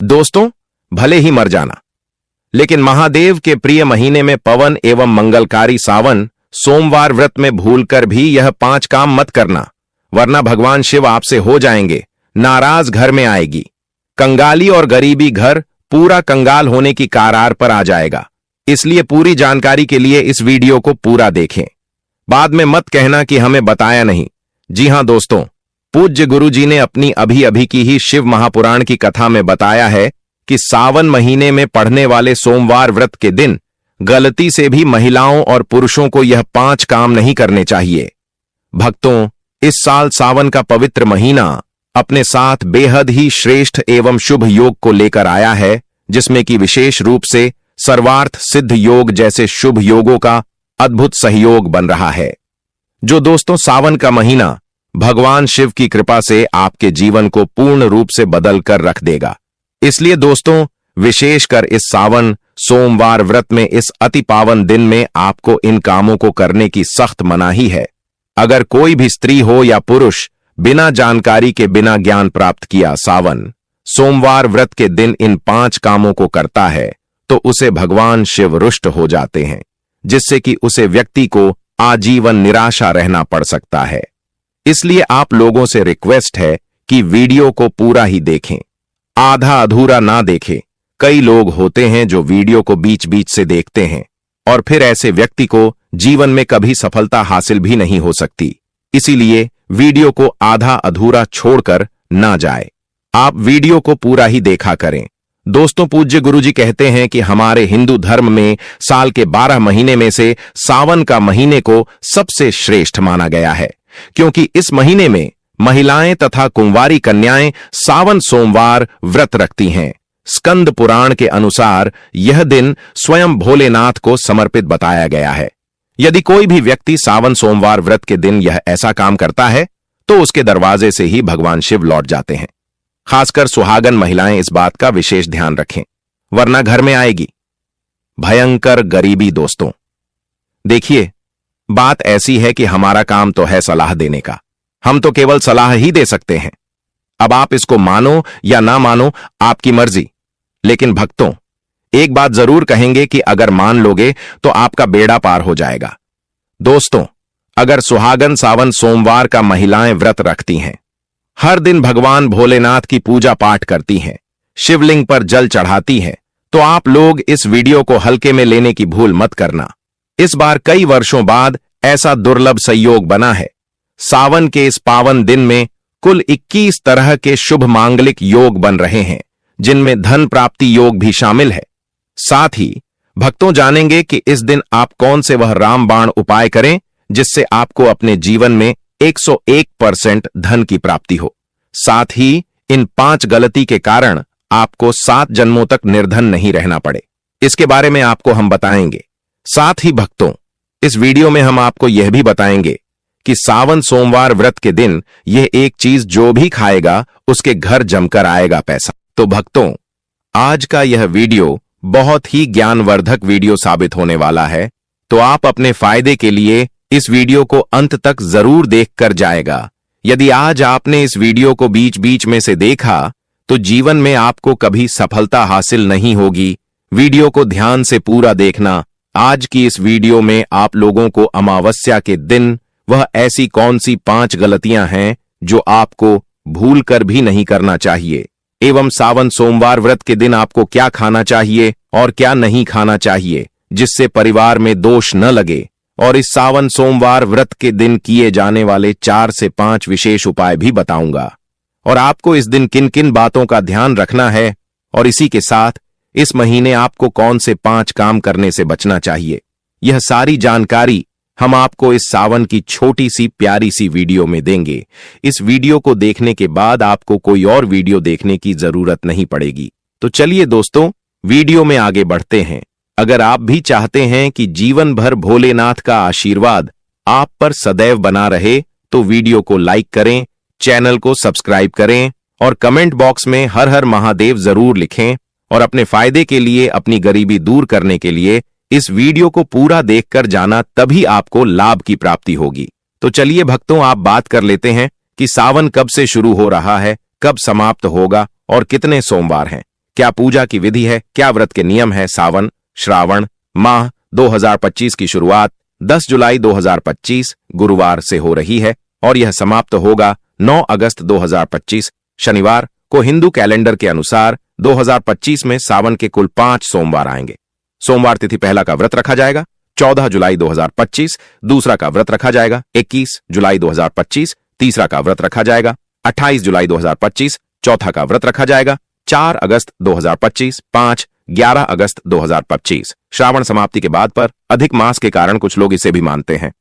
दोस्तों, भले ही मर जाना, लेकिन महादेव के प्रिय महीने में पवन एवं मंगलकारी सावन सोमवार व्रत में भूलकर भी यह 5 काम मत करना, वरना भगवान शिव आपसे हो जाएंगे नाराज, घर में आएगी कंगाली और गरीबी, घर पूरा कंगाल होने की कगार पर आ जाएगा। इसलिए पूरी जानकारी के लिए इस वीडियो को पूरा देखें, बाद में मत कहना कि हमें बताया नहीं। जी हां दोस्तों, पूज्य गुरु जी ने अपनी अभी अभी की ही शिव महापुराण की कथा में बताया है कि सावन महीने में पढ़ने वाले सोमवार व्रत के दिन गलती से भी महिलाओं और पुरुषों को यह 5 काम नहीं करने चाहिए। भक्तों, इस साल सावन का पवित्र महीना अपने साथ बेहद ही श्रेष्ठ एवं शुभ योग को लेकर आया है, जिसमें कि विशेष रूप से सर्वार्थ सिद्ध योग जैसे शुभ योगों का अद्भुत सहयोग बन रहा है। जो दोस्तों, सावन का महीना भगवान शिव की कृपा से आपके जीवन को पूर्ण रूप से बदल कर रख देगा। इसलिए दोस्तों, विशेषकर इस सावन सोमवार व्रत में इस अति पावन दिन में आपको इन कामों को करने की सख्त मनाही है। अगर कोई भी स्त्री हो या पुरुष बिना जानकारी के, बिना ज्ञान प्राप्त किया सावन सोमवार व्रत के दिन इन 5 कामों को करता है तो उसे भगवान शिव रुष्ट हो जाते हैं, जिससे कि उसे व्यक्ति को आजीवन निराशा रहना पड़ सकता है। इसलिए आप लोगों से रिक्वेस्ट है कि वीडियो को पूरा ही देखें, आधा अधूरा ना देखें। कई लोग होते हैं जो वीडियो को बीच बीच से देखते हैं और फिर ऐसे व्यक्ति को जीवन में कभी सफलता हासिल भी नहीं हो सकती। इसीलिए वीडियो को आधा अधूरा छोड़कर ना जाए, आप वीडियो को पूरा ही देखा करें। दोस्तों, पूज्य गुरुजी कहते हैं कि हमारे हिंदू धर्म में साल के 12 महीने में से सावन का महीने को सबसे श्रेष्ठ माना गया है, क्योंकि इस महीने में महिलाएं तथा कुंवारी कन्याएं सावन सोमवार व्रत रखती हैं। स्कंद पुराण के अनुसार यह दिन स्वयं भोलेनाथ को समर्पित बताया गया है। यदि कोई भी व्यक्ति सावन सोमवार व्रत के दिन यह ऐसा काम करता है तो उसके दरवाजे से ही भगवान शिव लौट जाते हैं। खासकर सुहागन महिलाएं इस बात का विशेष ध्यान रखें, वरना घर में आएगी भयंकर गरीबी। दोस्तों देखिए, बात ऐसी है कि हमारा काम तो है सलाह देने का, हम तो केवल सलाह ही दे सकते हैं। अब आप इसको मानो या ना मानो, आपकी मर्जी। लेकिन भक्तों, एक बात जरूर कहेंगे कि अगर मान लोगे तो आपका बेड़ा पार हो जाएगा। दोस्तों, अगर सुहागन सावन सोमवार का महिलाएं व्रत रखती हैं, हर दिन भगवान भोलेनाथ की पूजा पाठ करती हैं, शिवलिंग पर जल चढ़ाती हैं, तो आप लोग इस वीडियो को हल्के में लेने की भूल मत करना। इस बार कई वर्षों बाद ऐसा दुर्लभ संयोग बना है। सावन के इस पावन दिन में कुल 21 तरह के शुभ मांगलिक योग बन रहे हैं, जिनमें धन प्राप्ति योग भी शामिल है। साथ ही भक्तों जानेंगे कि इस दिन आप कौन से वह रामबाण उपाय करें जिससे आपको अपने जीवन में 101% धन की प्राप्ति हो। साथ ही इन 5 गलती के कारण आपको 7 जन्मों तक निर्धन नहीं रहना पड़े, इसके बारे में आपको हम बताएंगे। साथ ही भक्तों, इस वीडियो में हम आपको यह भी बताएंगे कि सावन सोमवार व्रत के दिन यह एक चीज जो भी खाएगा उसके घर जमकर आएगा पैसा। तो भक्तों, आज का यह वीडियो बहुत ही ज्ञानवर्धक वीडियो साबित होने वाला है, तो आप अपने फायदे के लिए इस वीडियो को अंत तक जरूर देखकर जाएगा। यदि आज आपने इस वीडियो को बीच बीच में से देखा तो जीवन में आपको कभी सफलता हासिल नहीं होगी। वीडियो को ध्यान से पूरा देखना। आज की इस वीडियो में आप लोगों को अमावस्या के दिन वह ऐसी कौन सी 5 गलतियां हैं जो आपको भूल कर भी नहीं करना चाहिए, एवं सावन सोमवार व्रत के दिन आपको क्या खाना चाहिए और क्या नहीं खाना चाहिए जिससे परिवार में दोष न लगे, और इस सावन सोमवार व्रत के दिन किए जाने वाले 4 से 5 विशेष उपाय भी बताऊंगा, और आपको इस दिन किन किन बातों का ध्यान रखना है, और इसी के साथ इस महीने आपको कौन से 5 काम करने से बचना चाहिए। यह सारी जानकारी हम आपको इस सावन की छोटी सी प्यारी सी वीडियो में देंगे। इस वीडियो को देखने के बाद आपको कोई और वीडियो देखने की जरूरत नहीं पड़ेगी। तो चलिए दोस्तों, वीडियो में आगे बढ़ते हैं। अगर आप भी चाहते हैं कि जीवन भर भोलेनाथ का आशीर्वाद आप पर सदैव बना रहे, तो वीडियो को लाइक करें, चैनल को सब्सक्राइब करें और कमेंट बॉक्स में हर हर महादेव जरूर लिखें, और अपने फायदे के लिए, अपनी गरीबी दूर करने के लिए इस वीडियो को पूरा देखकर जाना, तभी आपको लाभ की प्राप्ति होगी। तो चलिए भक्तों, आप बात कर लेते हैं कि सावन कब से शुरू हो रहा है, कब समाप्त होगा और कितने सोमवार हैं। क्या पूजा की विधि है, क्या व्रत के नियम है। सावन श्रावण माह 2025 की शुरुआत 10 जुलाई 2025 गुरुवार से हो रही है और यह समाप्त होगा 9 अगस्त 2025 शनिवार को। हिंदू कैलेंडर के अनुसार 2025 में सावन के कुल 5 सोमवार आएंगे। सोमवार तिथि पहला का व्रत रखा जाएगा 14 जुलाई 2025, दूसरा का व्रत रखा जाएगा 21 जुलाई 2025, तीसरा का व्रत रखा जाएगा 28 जुलाई 2025, चौथा का व्रत रखा जाएगा 4 अगस्त 2025, 5 11 अगस्त 2025। श्रावण समाप्ति के बाद पर अधिक मास के कारण कुछ लोग इसे भी मानते हैं।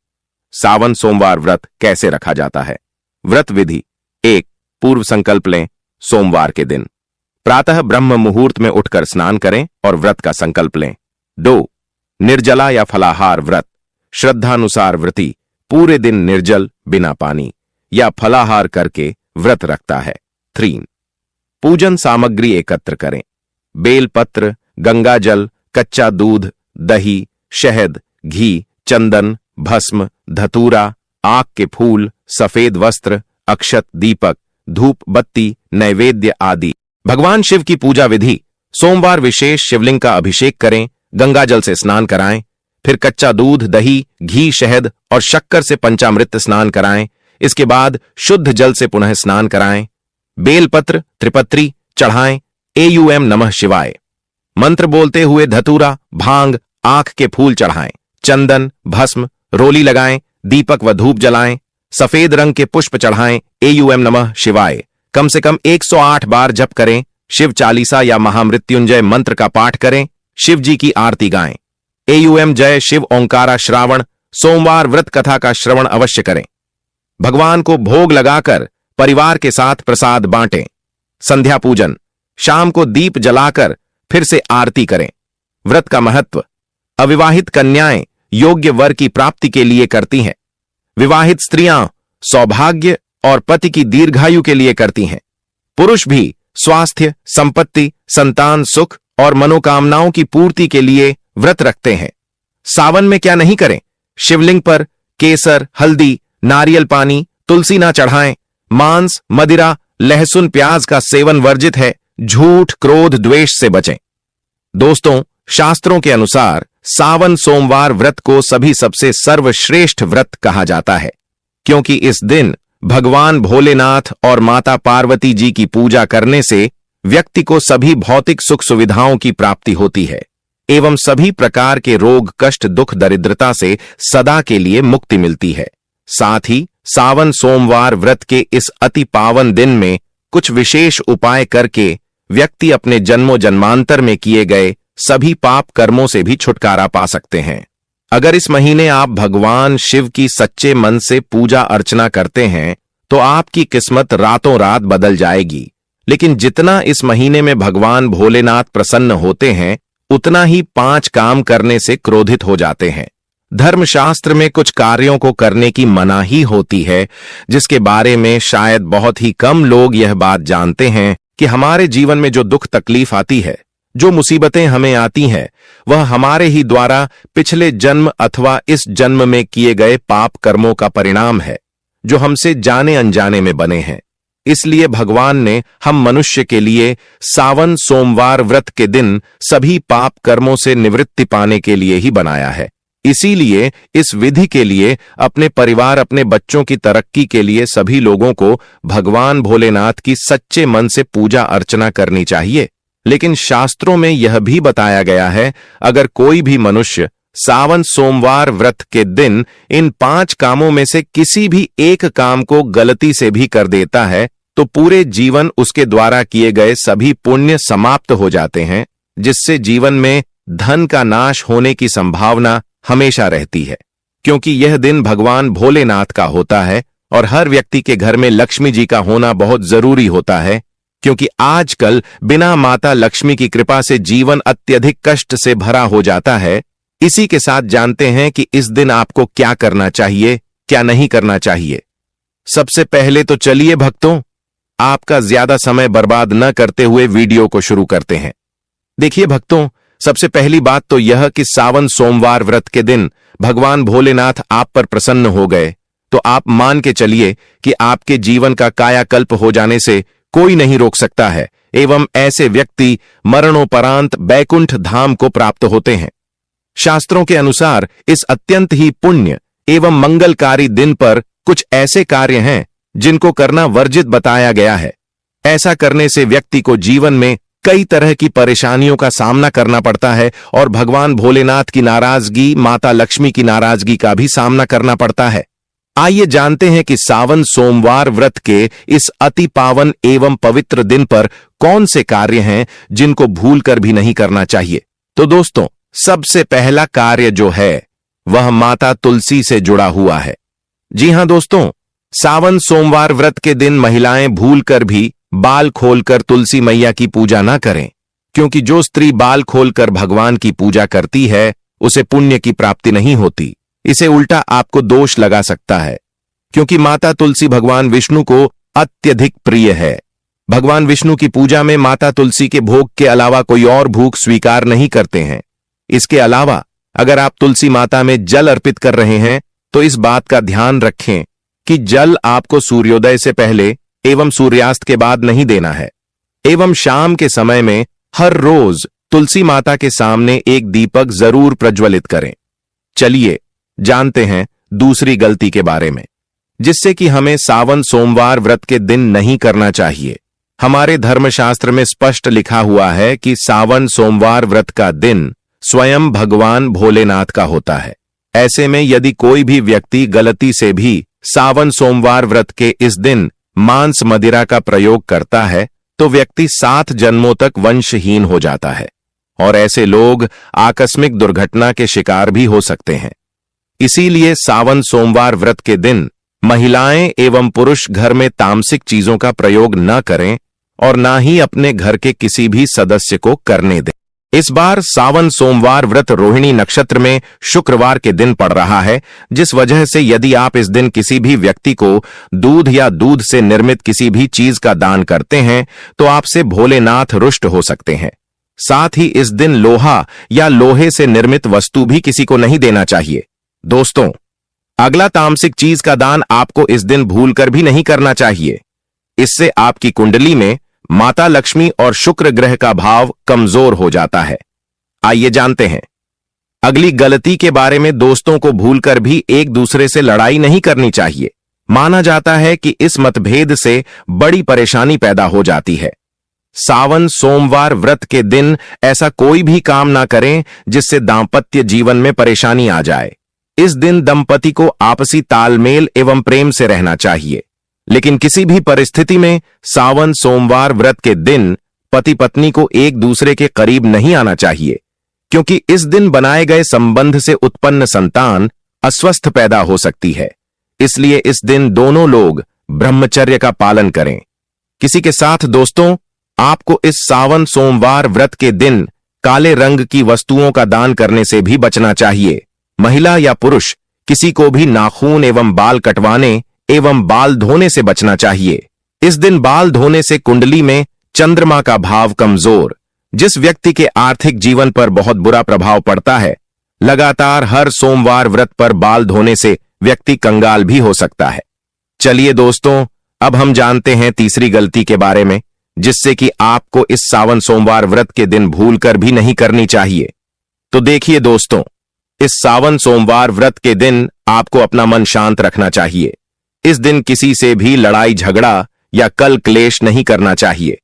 सावन सोमवार व्रत कैसे रखा जाता है। व्रत विधि 1. पूर्व संकल्प लें। सोमवार के दिन प्रातः ब्रह्म मुहूर्त में उठकर स्नान करें और व्रत का संकल्प लें। 2. निर्जला या फलाहार व्रत। श्रद्धानुसार व्रती पूरे दिन निर्जल बिना पानी या फलाहार करके व्रत रखता है। 3. पूजन सामग्री एकत्र करें। बेलपत्र, गंगाजल, कच्चा दूध, दही, शहद, घी, चंदन, भस्म, धतूरा, आक के फूल, सफेद वस्त्र, अक्षत, दीपक, धूप बत्ती, नैवेद्य आदि। भगवान शिव की पूजा विधि। सोमवार विशेष शिवलिंग का अभिषेक करें, गंगाजल से स्नान कराएं, फिर कच्चा दूध, दही, घी, शहद और शक्कर से पंचामृत स्नान कराएं। इसके बाद शुद्ध जल से पुनः स्नान कराएं। बेलपत्र, त्रिपत्री चढ़ाएं। एयूएम नमः शिवाय मंत्र बोलते हुए धतूरा, भांग, आंख के फूल चढ़ाएं। चंदन, भस्म, रोली लगाएं। दीपक व धूप जलाएं। सफेद रंग के पुष्प चढ़ाएं। एयूएम नमः शिवाय कम से कम 108 बार जप करें। शिव चालीसा या महामृत्युंजय मंत्र का पाठ करें। शिव जी की आरती गाएं। एयूएम जय शिव ओंकारा। श्रावण सोमवार व्रत कथा का श्रवण अवश्य करें। भगवान को भोग लगाकर परिवार के साथ प्रसाद बांटें। संध्या पूजन शाम को दीप जलाकर फिर से आरती करें। व्रत का महत्व। अविवाहित कन्याएं योग्य वर की प्राप्ति के लिए करती हैं। विवाहित स्त्रियां सौभाग्य और पति की दीर्घायु के लिए करती हैं। पुरुष भी स्वास्थ्य, संपत्ति, संतान सुख और मनोकामनाओं की पूर्ति के लिए व्रत रखते हैं। सावन में क्या नहीं करें। शिवलिंग पर केसर, हल्दी, नारियल पानी, तुलसी ना चढ़ाएं। मांस, मदिरा, लहसुन, प्याज का सेवन वर्जित है। झूठ, क्रोध, द्वेष से बचें। दोस्तों, शास्त्रों के अनुसार सावन सोमवार व्रत को सभी सबसे सर्वश्रेष्ठ व्रत कहा जाता है, क्योंकि इस दिन भगवान भोलेनाथ और माता पार्वती जी की पूजा करने से व्यक्ति को सभी भौतिक सुख सुविधाओं की प्राप्ति होती है एवं सभी प्रकार के रोग, कष्ट, दुख, दरिद्रता से सदा के लिए मुक्ति मिलती है। साथ ही सावन सोमवार व्रत के इस अति पावन दिन में कुछ विशेष उपाय करके व्यक्ति अपने जन्मों जन्मांतर में किए गए सभी पाप कर्मों से भी छुटकारा पा सकते हैं। अगर इस महीने आप भगवान शिव की सच्चे मन से पूजा अर्चना करते हैं तो आपकी किस्मत रातों रात बदल जाएगी। लेकिन जितना इस महीने में भगवान भोलेनाथ प्रसन्न होते हैं, उतना ही 5 काम करने से क्रोधित हो जाते हैं। धर्मशास्त्र में कुछ कार्यों को करने की मनाही होती है, जिसके बारे में शायद बहुत ही कम लोग यह बात जानते हैं कि हमारे जीवन में जो दुख तकलीफ आती है, जो मुसीबतें हमें आती हैं, वह हमारे ही द्वारा पिछले जन्म अथवा इस जन्म में किए गए पाप कर्मों का परिणाम है, जो हमसे जाने अनजाने में बने हैं। इसलिए भगवान ने हम मनुष्य के लिए सावन सोमवार व्रत के दिन सभी पाप कर्मों से निवृत्ति पाने के लिए ही बनाया है। इसीलिए इस विधि के लिए अपने परिवार, अपने बच्चों की तरक्की के लिए सभी लोगों को भगवान भोलेनाथ की सच्चे मन से पूजा अर्चना करनी चाहिए। लेकिन शास्त्रों में यह भी बताया गया है, अगर कोई भी मनुष्य सावन सोमवार व्रत के दिन इन 5 कामों में से किसी भी एक काम को गलती से भी कर देता है, तो पूरे जीवन उसके द्वारा किए गए सभी पुण्य समाप्त हो जाते हैं, जिससे जीवन में धन का नाश होने की संभावना हमेशा रहती है। क्योंकि यह दिन भगवान भोलेनाथ का होता है और हर व्यक्ति के घर में लक्ष्मी जी का होना बहुत जरूरी होता है, क्योंकि आजकल बिना माता लक्ष्मी की कृपा से जीवन अत्यधिक कष्ट से भरा हो जाता है। इसी के साथ जानते हैं कि इस दिन आपको क्या करना चाहिए, क्या नहीं करना चाहिए। सबसे पहले तो चलिए भक्तों, आपका ज्यादा समय बर्बाद न करते हुए वीडियो को शुरू करते हैं। देखिए भक्तों, सबसे पहली बात तो यह कि सावन सोमवार व्रत के दिन भगवान भोलेनाथ आप पर प्रसन्न हो गए तो आप मान के चलिए कि आपके जीवन का कायाकल्प हो जाने से कोई नहीं रोक सकता है, एवं ऐसे व्यक्ति मरणोपरांत बैकुंठ धाम को प्राप्त होते हैं। शास्त्रों के अनुसार इस अत्यंत ही पुण्य एवं मंगलकारी दिन पर कुछ ऐसे कार्य हैं जिनको करना वर्जित बताया गया है। ऐसा करने से व्यक्ति को जीवन में कई तरह की परेशानियों का सामना करना पड़ता है और भगवान भोलेनाथ की नाराजगी, माता लक्ष्मी की नाराजगी का भी सामना करना पड़ता है। आइए जानते हैं कि सावन सोमवार व्रत के इस अति पावन एवं पवित्र दिन पर कौन से कार्य हैं जिनको भूलकर भी नहीं करना चाहिए। तो दोस्तों, सबसे पहला कार्य जो है वह माता तुलसी से जुड़ा हुआ है। जी हां दोस्तों, सावन सोमवार व्रत के दिन महिलाएं भूलकर भी बाल खोलकर तुलसी मैया की पूजा ना करें, क्योंकि जो स्त्री बाल खोलकर भगवान की पूजा करती है उसे पुण्य की प्राप्ति नहीं होती। इसे उल्टा आपको दोष लगा सकता है, क्योंकि माता तुलसी भगवान विष्णु को अत्यधिक प्रिय है। भगवान विष्णु की पूजा में माता तुलसी के भोग के अलावा कोई और भूख स्वीकार नहीं करते हैं। इसके अलावा अगर आप तुलसी माता में जल अर्पित कर रहे हैं तो इस बात का ध्यान रखें कि जल आपको सूर्योदय से पहले एवं सूर्यास्त के बाद नहीं देना है, एवं शाम के समय में हर रोज तुलसी माता के सामने एक दीपक जरूर प्रज्वलित करें। चलिए जानते हैं दूसरी गलती के बारे में, जिससे कि हमें सावन सोमवार व्रत के दिन नहीं करना चाहिए। हमारे धर्मशास्त्र में स्पष्ट लिखा हुआ है कि सावन सोमवार व्रत का दिन स्वयं भगवान भोलेनाथ का होता है। ऐसे में यदि कोई भी व्यक्ति गलती से भी सावन सोमवार व्रत के इस दिन मांस मदिरा का प्रयोग करता है तो व्यक्ति 7 जन्मों तक वंशहीन हो जाता है और ऐसे लोग आकस्मिक दुर्घटना के शिकार भी हो सकते हैं। इसीलिए सावन सोमवार व्रत के दिन महिलाएं एवं पुरुष घर में तामसिक चीजों का प्रयोग न करें और ना ही अपने घर के किसी भी सदस्य को करने दें। इस बार सावन सोमवार व्रत रोहिणी नक्षत्र में शुक्रवार के दिन पड़ रहा है, जिस वजह से यदि आप इस दिन किसी भी व्यक्ति को दूध या दूध से निर्मित किसी भी चीज का दान करते हैं तो आपसे भोलेनाथ रुष्ट हो सकते हैं। साथ ही इस दिन लोहा या लोहे से निर्मित वस्तु भी किसी को नहीं देना चाहिए। दोस्तों, अगला तामसिक चीज का दान आपको इस दिन भूलकर भी नहीं करना चाहिए। इससे आपकी कुंडली में माता लक्ष्मी और शुक्र ग्रह का भाव कमजोर हो जाता है। आइए जानते हैं अगली गलती के बारे में। दोस्तों को भूलकर भी एक दूसरे से लड़ाई नहीं करनी चाहिए। माना जाता है कि इस मतभेद से बड़ी परेशानी पैदा हो जाती है। सावन सोमवार व्रत के दिन ऐसा कोई भी काम ना करें जिससे दांपत्य जीवन में परेशानी आ जाए। इस दिन दंपति को आपसी तालमेल एवं प्रेम से रहना चाहिए, लेकिन किसी भी परिस्थिति में सावन सोमवार व्रत के दिन पति पत्नी को एक दूसरे के करीब नहीं आना चाहिए, क्योंकि इस दिन बनाए गए संबंध से उत्पन्न संतान अस्वस्थ पैदा हो सकती है। इसलिए इस दिन दोनों लोग ब्रह्मचर्य का पालन करें। किसी के साथ दोस्तों, आपको इस सावन सोमवार व्रत के दिन काले रंग की वस्तुओं का दान करने से भी बचना चाहिए। महिला या पुरुष किसी को भी नाखून एवं बाल कटवाने एवं बाल धोने से बचना चाहिए। इस दिन बाल धोने से कुंडली में चंद्रमा का भाव कमजोर, जिस व्यक्ति के आर्थिक जीवन पर बहुत बुरा प्रभाव पड़ता है। लगातार हर सोमवार व्रत पर बाल धोने से व्यक्ति कंगाल भी हो सकता है। चलिए दोस्तों, अब हम जानते हैं तीसरी गलती के बारे में, जिससे कि आपको इस सावन सोमवार व्रत के दिन भूलकर भी नहीं करनी चाहिए। तो देखिए दोस्तों, इस सावन सोमवार व्रत के दिन आपको अपना मन शांत रखना चाहिए। इस दिन किसी से भी लड़ाई झगड़ा या कल क्लेश नहीं करना चाहिए।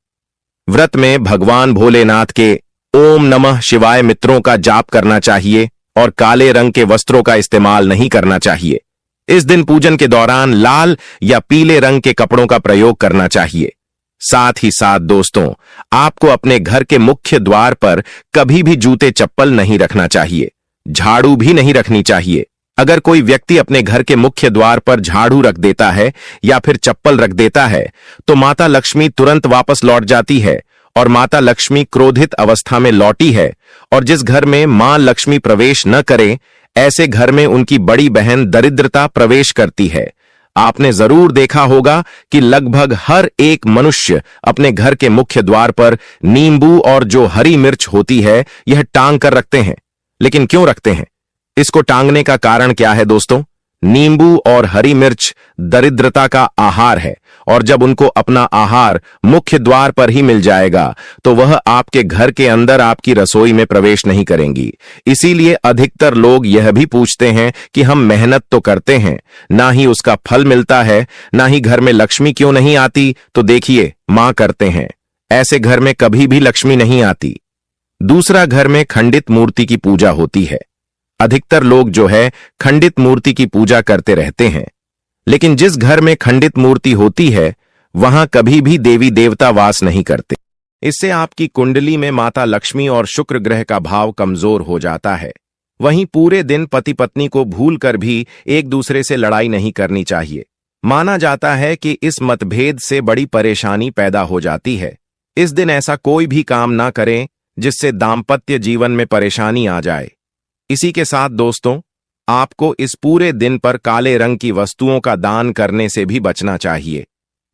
व्रत में भगवान भोलेनाथ के ओम नमः शिवाय मंत्रों का जाप करना चाहिए और काले रंग के वस्त्रों का इस्तेमाल नहीं करना चाहिए। इस दिन पूजन के दौरान लाल या पीले रंग के कपड़ों का प्रयोग करना चाहिए। साथ ही साथ दोस्तों, आपको अपने घर के मुख्य द्वार पर कभी भी जूते चप्पल नहीं रखना चाहिए। झाड़ू भी नहीं रखनी चाहिए। अगर कोई व्यक्ति अपने घर के मुख्य द्वार पर झाड़ू रख देता है या फिर चप्पल रख देता है तो माता लक्ष्मी तुरंत वापस लौट जाती है और माता लक्ष्मी क्रोधित अवस्था में लौटी है। और जिस घर में मां लक्ष्मी प्रवेश न करे, ऐसे घर में उनकी बड़ी बहन दरिद्रता प्रवेश करती है। आपने जरूर देखा होगा कि लगभग हर एक मनुष्य अपने घर के मुख्य द्वार पर नींबू और जो हरी मिर्च होती है यह टांग कर रखते हैं। लेकिन क्यों रखते हैं? इसको टांगने का कारण क्या है दोस्तों? नींबू और हरी मिर्च दरिद्रता का आहार है और जब उनको अपना आहार मुख्य द्वार पर ही मिल जाएगा तो वह आपके घर के अंदर आपकी रसोई में प्रवेश नहीं करेंगी। इसीलिए अधिकतर लोग यह भी पूछते हैं कि हम मेहनत तो करते हैं, ना ही उसका फल मिलता है, ना ही घर में लक्ष्मी क्यों नहीं आती। तो देखिए, मां करते हैं, ऐसे घर में कभी भी लक्ष्मी नहीं आती। दूसरा, घर में खंडित मूर्ति की पूजा होती है। अधिकतर लोग जो है खंडित मूर्ति की पूजा करते रहते हैं, लेकिन जिस घर में खंडित मूर्ति होती है वहां कभी भी देवी देवता वास नहीं करते। इससे आपकी कुंडली में माता लक्ष्मी और शुक्र ग्रह का भाव कमजोर हो जाता है। वहीं पूरे दिन पति पत्नी को भूलकर भी एक दूसरे से लड़ाई नहीं करनी चाहिए। माना जाता है कि इस मतभेद से बड़ी परेशानी पैदा हो जाती है। इस दिन ऐसा कोई भी काम ना करें जिससे दाम्पत्य जीवन में परेशानी आ जाए। इसी के साथ दोस्तों, आपको इस पूरे दिन पर काले रंग की वस्तुओं का दान करने से भी बचना चाहिए।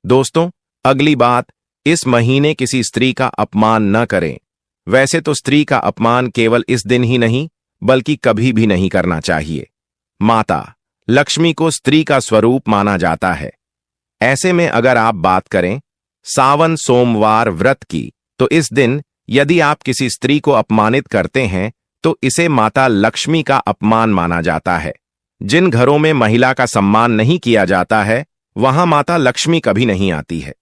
दोस्तों, अगली बात, इस महीने किसी स्त्री का अपमान न करें। वैसे तो स्त्री का अपमान केवल इस दिन ही नहीं बल्कि कभी भी नहीं करना चाहिए। माता लक्ष्मी को स्त्री का स्वरूप माना जाता है। ऐसे में अगर आप बात करें सावन सोमवार व्रत की, तो इस दिन यदि आप किसी स्त्री को अपमानित करते हैं तो इसे माता लक्ष्मी का अपमान माना जाता है। जिन घरों में महिला का सम्मान नहीं किया जाता है वहां माता लक्ष्मी कभी नहीं आती है।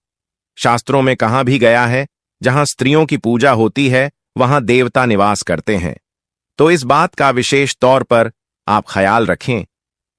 शास्त्रों में कहा भी गया है, जहां स्त्रियों की पूजा होती है वहां देवता निवास करते हैं। तो इस बात का विशेष तौर पर आप ख्याल रखें।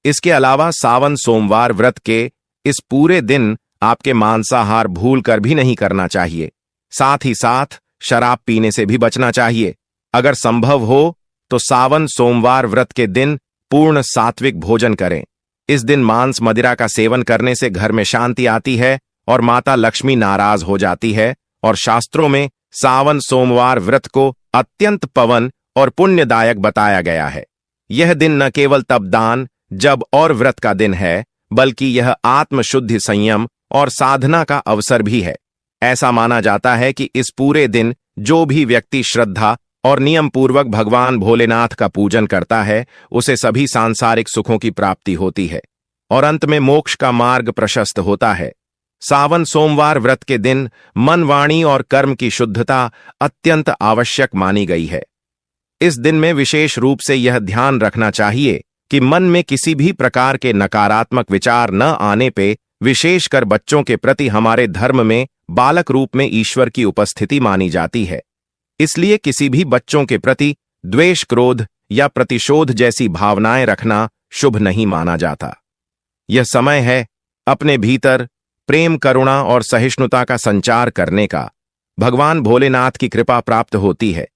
इसके अलावा सावन सोमवार व्रत के इस पूरे दिन आपके मांसाहार भूल कर भी नहीं करना चाहिए। साथ ही साथ शराब पीने से भी बचना चाहिए। अगर संभव हो तो सावन सोमवार व्रत के दिन पूर्ण सात्विक भोजन करें। इस दिन मांस मदिरा का सेवन करने से घर में शांति आती है और माता लक्ष्मी नाराज हो जाती है। और शास्त्रों में सावन सोमवार व्रत को अत्यंत पवन और पुण्यदायक बताया गया है। यह दिन न केवल तप दान जब और व्रत का दिन है, बल्कि यह आत्मशुद्धि, संयम और साधना का अवसर भी है। ऐसा माना जाता है कि इस पूरे दिन जो भी व्यक्ति श्रद्धा और नियम पूर्वक भगवान भोलेनाथ का पूजन करता है उसे सभी सांसारिक सुखों की प्राप्ति होती है और अंत में मोक्ष का मार्ग प्रशस्त होता है। सावन सोमवार व्रत के दिन मन, वाणी और कर्म की शुद्धता अत्यंत आवश्यक मानी गई है। इस दिन में विशेष रूप से यह ध्यान रखना चाहिए कि मन में किसी भी प्रकार के नकारात्मक विचार न आने पे, विशेषकर बच्चों के प्रति हमारे धर्म में बालक रूप में ईश्वर की उपस्थिति मानी जाती है। इसलिए किसी भी बच्चों के प्रति द्वेष, क्रोध या प्रतिशोध जैसी भावनाएं रखना शुभ नहीं माना जाता। यह समय है अपने भीतर प्रेम, करुणा और सहिष्णुता का संचार करने का। भगवान भोलेनाथ की कृपा प्राप्त होती है।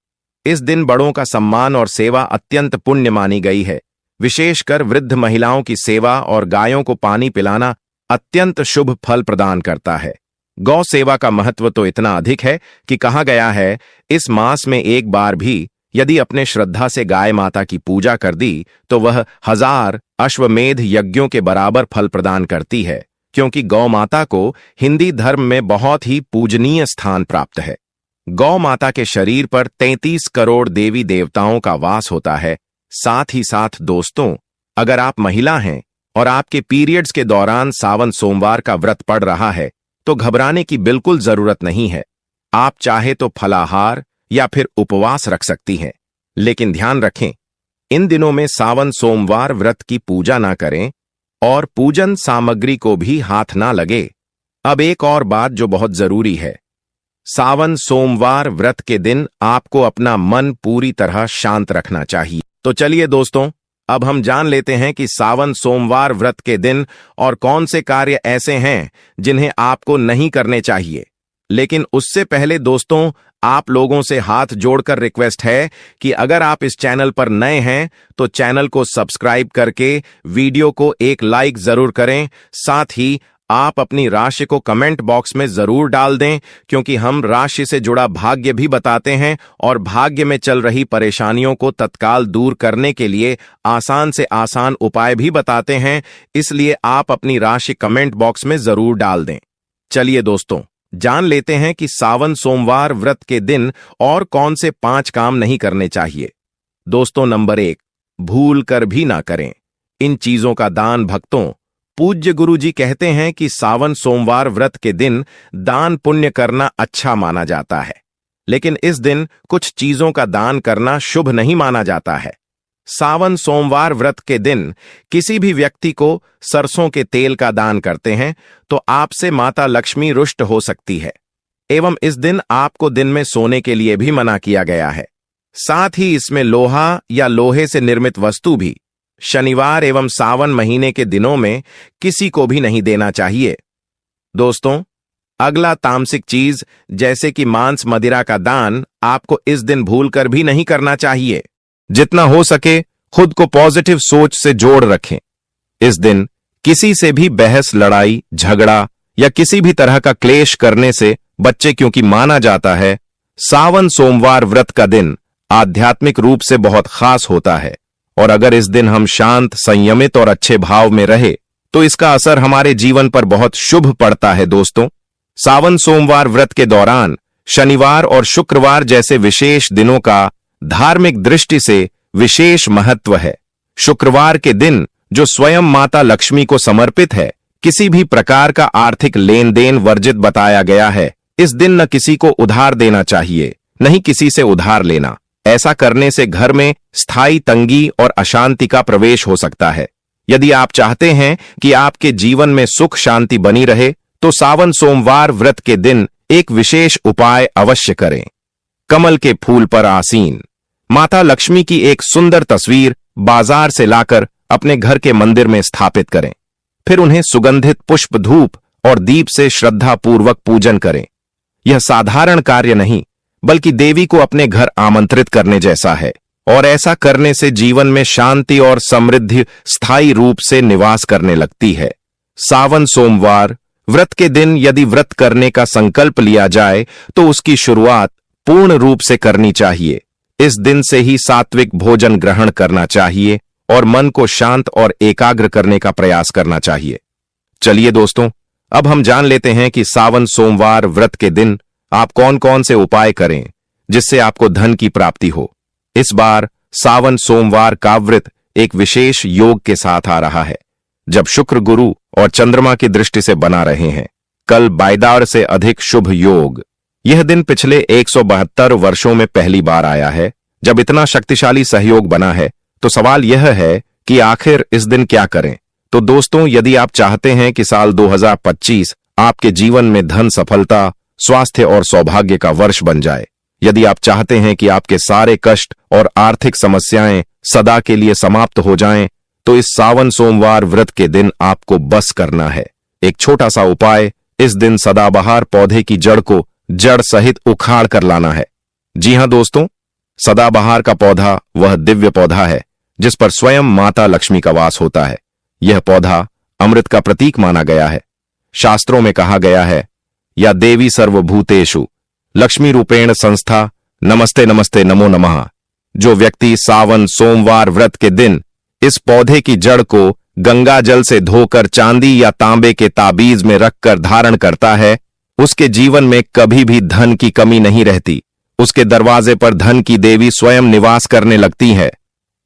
इस दिन बड़ों का सम्मान और सेवा अत्यंत पुण्य मानी गई है। विशेषकर वृद्ध महिलाओं की सेवा और गायों को पानी पिलाना अत्यंत शुभ फल प्रदान करता है। गौ सेवा का महत्व तो इतना अधिक है कि कहा गया है, इस मास में एक बार भी यदि अपने श्रद्धा से गाय माता की पूजा कर दी तो वह 1000 अश्वमेध यज्ञों के बराबर फल प्रदान करती है, क्योंकि गौ माता को हिंदी धर्म में बहुत ही पूजनीय स्थान प्राप्त है। गौ माता के शरीर पर 33 करोड़ देवी देवताओं का वास होता है। साथ ही साथ दोस्तों, अगर आप महिला हैं और आपके पीरियड्स के दौरान सावन सोमवार का व्रत पड़ रहा है तो घबराने की बिल्कुल जरूरत नहीं है। आप चाहे तो फलाहार या फिर उपवास रख सकती हैं, लेकिन ध्यान रखें, इन दिनों में सावन सोमवार व्रत की पूजा ना करें और पूजन सामग्री को भी हाथ ना लगे। अब एक और बात जो बहुत जरूरी है, सावन सोमवार व्रत के दिन आपको अपना मन पूरी तरह शांत रखना चाहिए। तो चलिए दोस्तों, अब हम जान लेते हैं कि सावन सोमवार व्रत के दिन और कौन से कार्य ऐसे हैं जिन्हें आपको नहीं करने चाहिए। लेकिन उससे पहले दोस्तों, आप लोगों से हाथ जोड़कर रिक्वेस्ट है कि अगर आप इस चैनल पर नए हैं तो चैनल को सब्सक्राइब करके वीडियो को एक लाइक जरूर करें। साथ ही आप अपनी राशि को कमेंट बॉक्स में जरूर डाल दें, क्योंकि हम राशि से जुड़ा भाग्य भी बताते हैं और भाग्य में चल रही परेशानियों को तत्काल दूर करने के लिए आसान से आसान उपाय भी बताते हैं। इसलिए आप अपनी राशि कमेंट बॉक्स में जरूर डाल दें। चलिए दोस्तों, जान लेते हैं कि सावन सोमवार व्रत के दिन और कौन से 5 काम नहीं करने चाहिए। दोस्तों, नंबर 1, भूल कर भी ना करें। इन चीजों का दान भक्तों, पूज्य गुरु जी कहते हैं कि सावन सोमवार व्रत के दिन दान पुण्य करना अच्छा माना जाता है, लेकिन इस दिन कुछ चीजों का दान करना शुभ नहीं माना जाता है। सावन सोमवार व्रत के दिन किसी भी व्यक्ति को सरसों के तेल का दान करते हैं तो आपसे माता लक्ष्मी रुष्ट हो सकती है, एवं इस दिन आपको दिन में सोने के लिए भी मना किया गया है। साथ ही इसमें लोहा या लोहे से निर्मित वस्तु भी शनिवार एवं सावन महीने के दिनों में किसी को भी नहीं देना चाहिए। दोस्तों, अगला तामसिक चीज जैसे कि मांस मदिरा का दान आपको इस दिन भूलकर भी नहीं करना चाहिए। जितना हो सके खुद को पॉजिटिव सोच से जोड़ रखें। इस दिन किसी से भी बहस, लड़ाई, झगड़ा या किसी भी तरह का क्लेश करने से बच्चे, क्योंकि माना जाता है सावन सोमवार व्रत का दिन आध्यात्मिक रूप से बहुत खास होता है, और अगर इस दिन हम शांत, संयमित और अच्छे भाव में रहे तो इसका असर हमारे जीवन पर बहुत शुभ पड़ता है। दोस्तों, सावन सोमवार व्रत के दौरान शनिवार और शुक्रवार जैसे विशेष दिनों का धार्मिक दृष्टि से विशेष महत्व है। शुक्रवार के दिन जो स्वयं माता लक्ष्मी को समर्पित है, किसी भी प्रकार का आर्थिक लेन देन वर्जित बताया गया है। इस दिन न किसी को उधार देना चाहिए, न ही किसी से उधार लेना। ऐसा करने से घर में स्थायी तंगी और अशांति का प्रवेश हो सकता है। यदि आप चाहते हैं कि आपके जीवन में सुख शांति बनी रहे तो सावन सोमवार व्रत के दिन एक विशेष उपाय अवश्य करें। कमल के फूल पर आसीन माता लक्ष्मी की एक सुंदर तस्वीर बाजार से लाकर अपने घर के मंदिर में स्थापित करें। फिर उन्हें सुगंधित पुष्प, धूप और दीप से श्रद्धापूर्वक पूजन करें। यह साधारण कार्य नहीं, बल्कि देवी को अपने घर आमंत्रित करने जैसा है, और ऐसा करने से जीवन में शांति और समृद्धि स्थायी रूप से निवास करने लगती है। सावन सोमवार व्रत के दिन यदि व्रत करने का संकल्प लिया जाए तो उसकी शुरुआत पूर्ण रूप से करनी चाहिए। इस दिन से ही सात्विक भोजन ग्रहण करना चाहिए और मन को शांत और एकाग्र करने का प्रयास करना चाहिए। चलिए दोस्तों, अब हम जान लेते हैं कि सावन सोमवार व्रत के दिन आप कौन कौन से उपाय करें जिससे आपको धन की प्राप्ति हो। इस बार सावन सोमवार का व्रत एक विशेष योग के साथ आ रहा है, जब शुक्र, गुरु और चंद्रमा की दृष्टि से बना रहे हैं। कल बायदार से अधिक शुभ योग। यह दिन पिछले 172 वर्षों में पहली बार आया है जब इतना शक्तिशाली सहयोग बना है। तो सवाल यह है कि आखिर इस दिन क्या करें। तो दोस्तों, यदि आप चाहते हैं कि साल 2025 आपके जीवन में धन, सफलता, स्वास्थ्य और सौभाग्य का वर्ष बन जाए, यदि आप चाहते हैं कि आपके सारे कष्ट और आर्थिक समस्याएं सदा के लिए समाप्त हो जाएं, तो इस सावन सोमवार व्रत के दिन आपको बस करना है एक छोटा सा उपाय। इस दिन सदाबहार पौधे की जड़ को जड़ सहित उखाड़ कर लाना है। जी हां दोस्तों, सदाबहार का पौधा वह दिव्य पौधा है जिस पर स्वयं माता लक्ष्मी का वास होता है। यह पौधा अमृत का प्रतीक माना गया है। शास्त्रों में कहा गया है, या देवी सर्वभूतेषु लक्ष्मी रूपेण संस्था, नमस्ते नमस्ते नमो नमः। जो व्यक्ति सावन सोमवार व्रत के दिन इस पौधे की जड़ को गंगा जल से धोकर चांदी या तांबे के ताबीज में रखकर धारण करता है, उसके जीवन में कभी भी धन की कमी नहीं रहती। उसके दरवाजे पर धन की देवी स्वयं निवास करने लगती है।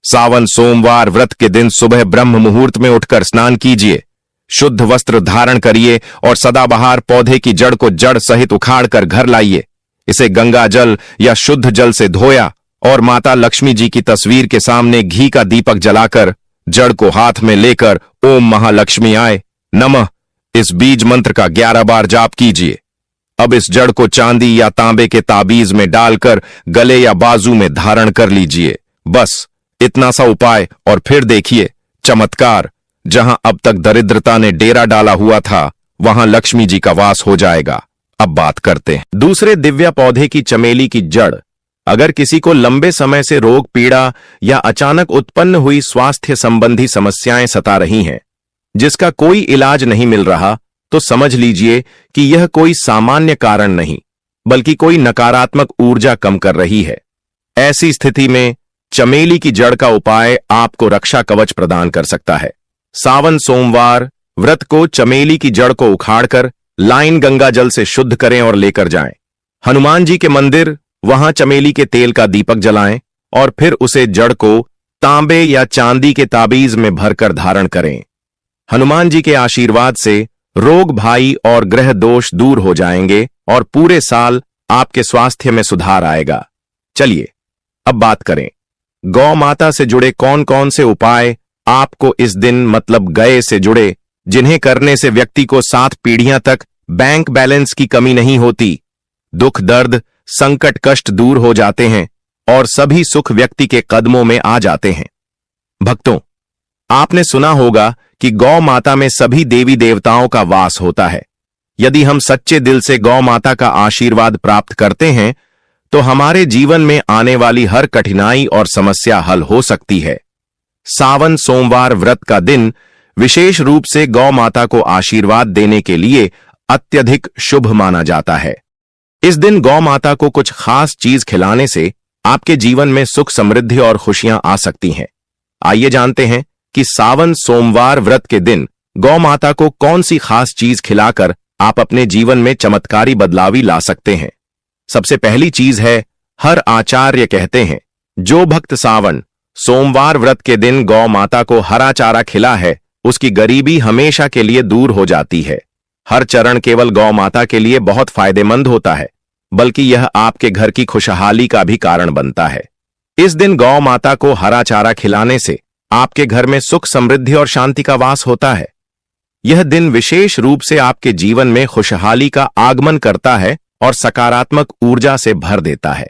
सावन सोमवार व्रत के दिन सुबह ब्रह्म मुहूर्त में उठकर स्नान कीजिए, शुद्ध वस्त्र धारण करिए और सदाबहार पौधे की जड़ को जड़ सहित उखाड़कर घर लाइए। इसे गंगा जल या शुद्ध जल से धोया और माता लक्ष्मी जी की तस्वीर के सामने घी का दीपक जलाकर जड़ को हाथ में लेकर ओम महालक्ष्मी आय नमः इस बीज मंत्र का 11 बार जाप कीजिए। अब इस जड़ को चांदी या तांबे के ताबीज में डालकर गले या बाजू में धारण कर लीजिए। बस इतना सा उपाय, और फिर देखिए चमत्कार। जहां अब तक दरिद्रता ने डेरा डाला हुआ था, वहां लक्ष्मी जी का वास हो जाएगा। अब बात करते हैं दूसरे दिव्य पौधे की, चमेली की जड़। अगर किसी को लंबे समय से रोग, पीड़ा या अचानक उत्पन्न हुई स्वास्थ्य संबंधी समस्याएं सता रही हैं, जिसका कोई इलाज नहीं मिल रहा, तो समझ लीजिए कि यह कोई सामान्य कारण नहीं, बल्कि कोई नकारात्मक ऊर्जा कम कर रही है। ऐसी स्थिति में चमेली की जड़ का उपाय आपको रक्षा कवच प्रदान कर सकता है। सावन सोमवार व्रत को चमेली की जड़ को उखाड़कर लाइन गंगा जल से शुद्ध करें और लेकर जाएं। हनुमान जी के मंदिर, वहां चमेली के तेल का दीपक जलाएं और फिर उसे जड़ को तांबे या चांदी के ताबीज में भरकर धारण करें। हनुमान जी के आशीर्वाद से रोग भाई और ग्रह दोष दूर हो जाएंगे और पूरे साल आपके स्वास्थ्य में सुधार आएगा। चलिए अब बात करें गौ माता से जुड़े कौन कौन से उपाय आपको इस दिन मतलब गए से जुड़े, जिन्हें करने से व्यक्ति को 7 पीढ़ियां तक बैंक बैलेंस की कमी नहीं होती, दुख दर्द संकट कष्ट दूर हो जाते हैं और सभी सुख व्यक्ति के कदमों में आ जाते हैं। भक्तों, आपने सुना होगा कि गौ माता में सभी देवी देवताओं का वास होता है। यदि हम सच्चे दिल से गौ माता का आशीर्वाद प्राप्त करते हैं तो हमारे जीवन में आने वाली हर कठिनाई और समस्या हल हो सकती है। सावन सोमवार व्रत का दिन विशेष रूप से गौ माता को आशीर्वाद देने के लिए अत्यधिक शुभ माना जाता है। इस दिन गौ माता को कुछ खास चीज खिलाने से आपके जीवन में सुख समृद्धि और खुशियां आ सकती हैं। आइए जानते हैं कि सावन सोमवार व्रत के दिन गौ माता को कौन सी खास चीज खिलाकर आप अपने जीवन में चमत्कारी बदलावी ला सकते हैं। सबसे पहली चीज है, हर आचार्य कहते हैं जो भक्त सावन सोमवार व्रत के दिन गौ माता को हरा चारा खिला है उसकी गरीबी हमेशा के लिए दूर हो जाती है। हर चरण केवल गौ माता के लिए बहुत फायदेमंद होता है, बल्कि यह आपके घर की खुशहाली का भी कारण बनता है। इस दिन गौ माता को हरा चारा खिलाने से आपके घर में सुख समृद्धि और शांति का वास होता है। यह दिन विशेष रूप से आपके जीवन में खुशहाली का आगमन करता है और सकारात्मक ऊर्जा से भर देता है।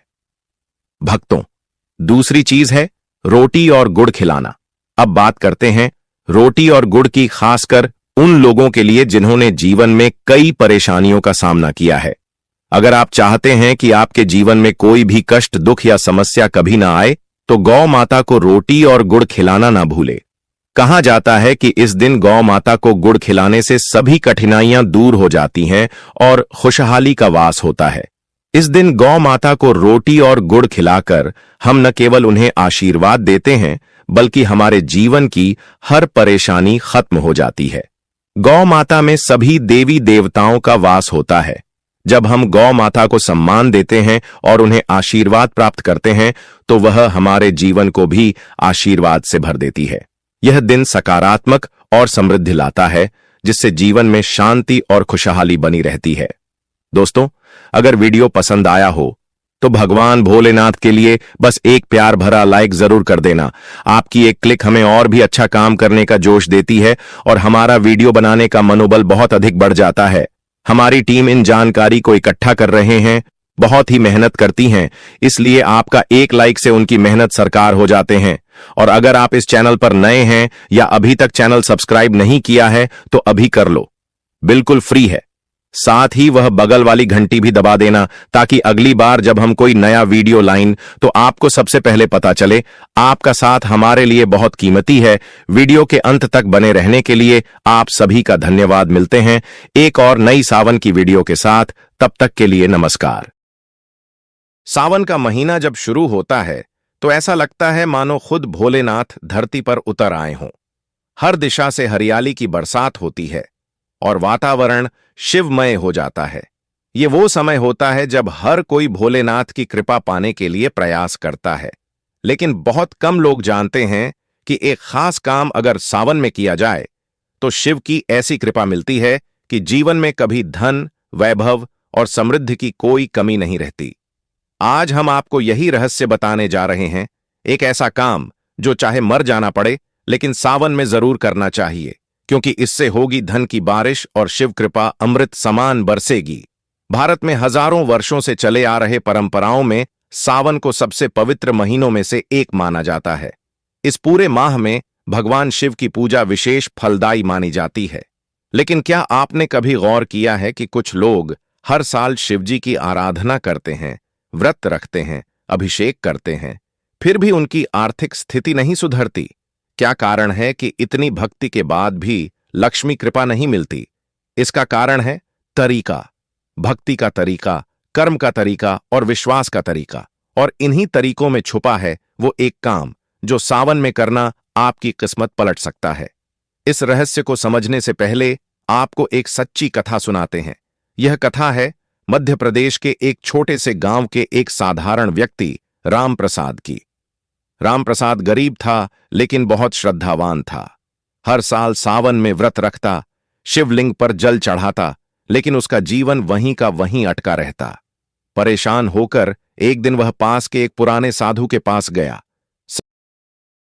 भक्तों, दूसरी चीज है रोटी और गुड़ खिलाना। अब बात करते हैं रोटी और गुड़ की, खासकर उन लोगों के लिए जिन्होंने जीवन में कई परेशानियों का सामना किया है। अगर आप चाहते हैं कि आपके जीवन में कोई भी कष्ट दुख या समस्या कभी ना आए तो गौ माता को रोटी और गुड़ खिलाना ना भूले। कहा जाता है कि इस दिन गौ माता को गुड़ खिलाने से सभी कठिनाइयां दूर हो जाती हैं और खुशहाली का वास होता है। इस दिन गौ माता को रोटी और गुड़ खिलाकर हम न केवल उन्हें आशीर्वाद देते हैं, बल्कि हमारे जीवन की हर परेशानी खत्म हो जाती है। गौ माता में सभी देवी देवताओं का वास होता है। जब हम गौ माता को सम्मान देते हैं और उन्हें आशीर्वाद प्राप्त करते हैं तो वह हमारे जीवन को भी आशीर्वाद से भर देती है। यह दिन सकारात्मक और समृद्धि लाता है, जिससे जीवन में शांति और खुशहाली बनी रहती है। दोस्तों, अगर वीडियो पसंद आया हो तो भगवान भोलेनाथ के लिए बस एक प्यार भरा लाइक जरूर कर देना। आपकी एक क्लिक हमें और भी अच्छा काम करने का जोश देती है और हमारा वीडियो बनाने का मनोबल बहुत अधिक बढ़ जाता है। हमारी टीम इन जानकारी को इकट्ठा कर रहे हैं, बहुत ही मेहनत करती हैं, इसलिए आपका एक लाइक से उनकी मेहनत साकार हो जाते हैं। और अगर आप इस चैनल पर नए हैं या अभी तक चैनल सब्सक्राइब नहीं किया है तो अभी कर लो, बिल्कुल फ्री है। साथ ही वह बगल वाली घंटी भी दबा देना ताकि अगली बार जब हम कोई नया वीडियो लाइन तो आपको सबसे पहले पता चले। आपका साथ हमारे लिए बहुत कीमती है। वीडियो के अंत तक बने रहने के लिए आप सभी का धन्यवाद। मिलते हैं एक और नई सावन की वीडियो के साथ, तब तक के लिए नमस्कार। सावन का महीना जब शुरू होता है तो ऐसा लगता है मानो खुद भोलेनाथ धरती पर उतर आए हों। हर दिशा से हरियाली की बरसात होती है और वातावरण शिवमय हो जाता है। ये वो समय होता है जब हर कोई भोलेनाथ की कृपा पाने के लिए प्रयास करता है। लेकिन बहुत कम लोग जानते हैं कि एक खास काम अगर सावन में किया जाए तो शिव की ऐसी कृपा मिलती है कि जीवन में कभी धन, वैभव और समृद्धि की कोई कमी नहीं रहती। आज हम आपको यही रहस्य बताने जा रहे हैं, एक ऐसा काम जो चाहे मर जाना पड़े लेकिन सावन में जरूर करना चाहिए, क्योंकि इससे होगी धन की बारिश और शिव कृपा अमृत समान बरसेगी। भारत में हजारों वर्षों से चले आ रहे परंपराओं में सावन को सबसे पवित्र महीनों में से एक माना जाता है। इस पूरे माह में भगवान शिव की पूजा विशेष फलदायी मानी जाती है। लेकिन क्या आपने कभी गौर किया है कि कुछ लोग हर साल शिवजी की आराधना करते हैं, व्रत रखते हैं, अभिषेक करते हैं, फिर भी उनकी आर्थिक स्थिति नहीं सुधरती? क्या कारण है कि इतनी भक्ति के बाद भी लक्ष्मी कृपा नहीं मिलती? इसका कारण है तरीका, भक्ति का तरीका, कर्म का तरीका और विश्वास का तरीका। और इन्हीं तरीकों में छुपा है वो एक काम जो सावन में करना आपकी किस्मत पलट सकता है। इस रहस्य को समझने से पहले आपको एक सच्ची कथा सुनाते हैं। यह कथा है मध्य प्रदेश के एक छोटे से गांव के एक साधारण व्यक्ति राम प्रसाद की। राम प्रसाद गरीब था लेकिन बहुत श्रद्धावान था। हर साल सावन में व्रत रखता, शिवलिंग पर जल चढ़ाता, लेकिन उसका जीवन वहीं का वहीं अटका रहता। परेशान होकर एक दिन वह पास के एक पुराने साधु के पास गया।